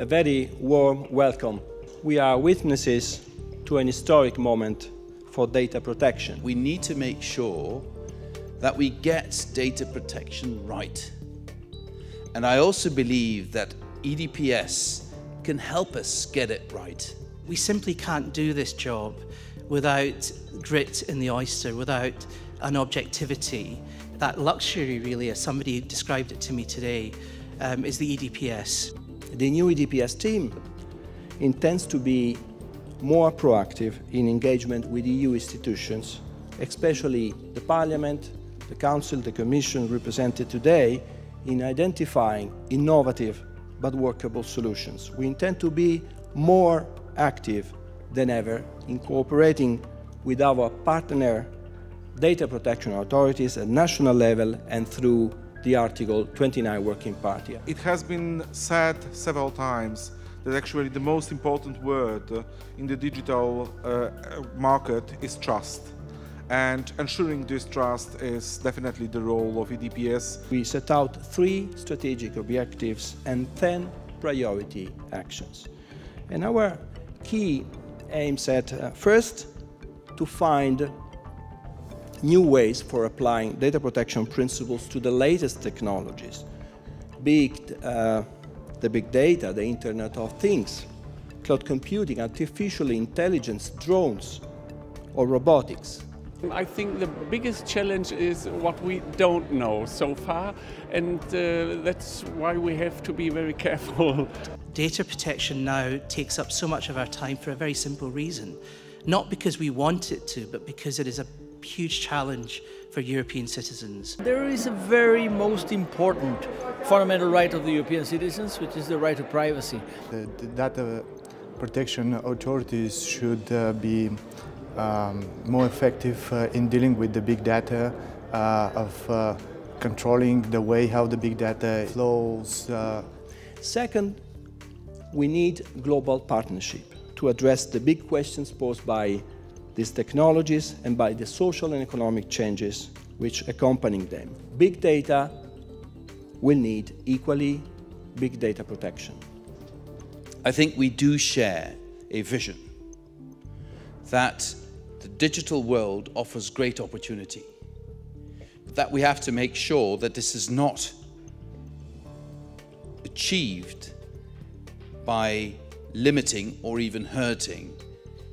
a very warm welcome. We are witnesses to an historic moment for data protection. We need to make sure that we get data protection right. And I also believe that EDPS can help us get it right. We simply can't do this job without grit in the oyster, without an objectivity. That luxury, really, as somebody described it to me today, is the EDPS. The new EDPS team intends to be more proactive in engagement with EU institutions, especially the Parliament, the Council, the Commission represented today, in identifying innovative but workable solutions. We intend to be more active than ever in cooperating with our partner data protection authorities at national level and through the Article 29 Working Party. It has been said several times that actually the most important word in the digital market is trust. And ensuring this trust is definitely the role of EDPS. We set out 3 strategic objectives and 10 priority actions. And our key aims at first, to find new ways for applying data protection principles to the latest technologies, be it the big data, the Internet of Things, cloud computing, artificial intelligence, drones, or robotics. I think the biggest challenge is what we don't know so far, and that's why we have to be very careful. Data protection now takes up so much of our time for a very simple reason. Not because we want it to, but because it is a huge challenge for European citizens. There is a very most important fundamental right of the European citizens, which is the right to privacy. The data protection authorities should be more effective in dealing with the big data, of controlling the way how the big data flows. Second, we need global partnership to address the big questions posed by these technologies and by the social and economic changes which accompany them. Big data will need equally big data protection. I think we do share a vision that the digital world offers great opportunity, but that we have to make sure that this is not achieved by limiting or even hurting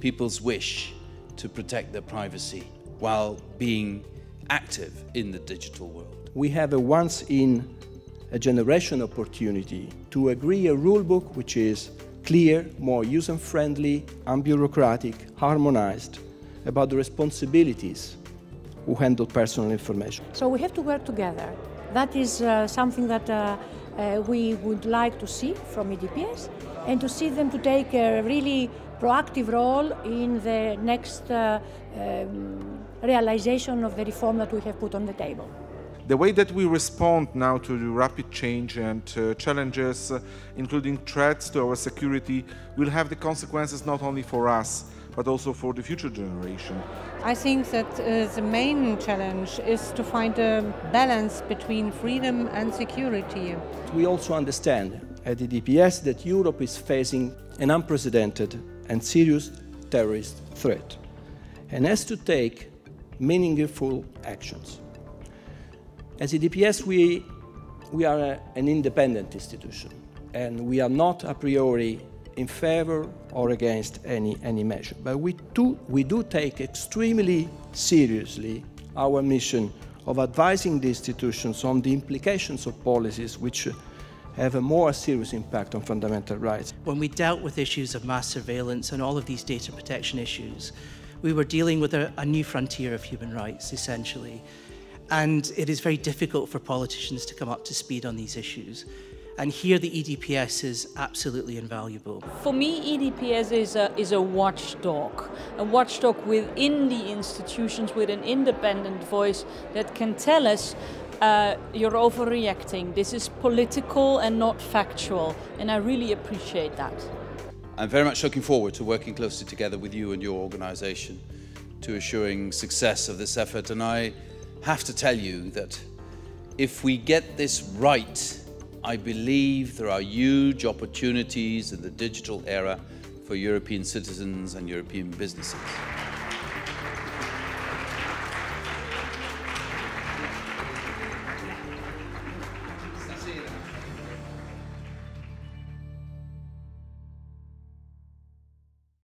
people's wish to protect their privacy while being active in the digital world. We have a once-in-a-generation opportunity to agree a rule book which is clear, more user-friendly, unbureaucratic, harmonized, about the responsibilities who handle personal information. So we have to work together. That is something that we would like to see from EDPS, and to see them to take a really proactive role in the next realization of the reform that we have put on the table. The way that we respond now to the rapid change and challenges, including threats to our security, will have the consequences not only for us, but also for the future generation. I think that the main challenge is to find a balance between freedom and security. We also understand at EDPS that Europe is facing an unprecedented and serious terrorist threat and has to take meaningful actions. As EDPS, we are an independent institution, and we are not a priori in favor or against any measure. But we do take extremely seriously our mission of advising the institutions on the implications of policies which have a more serious impact on fundamental rights. When we dealt with issues of mass surveillance and all of these data protection issues, we were dealing with a new frontier of human rights, essentially. And it is very difficult for politicians to come up to speed on these issues. And here the EDPS is absolutely invaluable. For me, EDPS is a watchdog within the institutions with an independent voice that can tell us you're overreacting. This is political and not factual, and I really appreciate that. I'm very much looking forward to working closely together with you and your organisation to assuring success of this effort. And I have to tell you that if we get this right I believe there are huge opportunities in the digital era for European citizens and European businesses.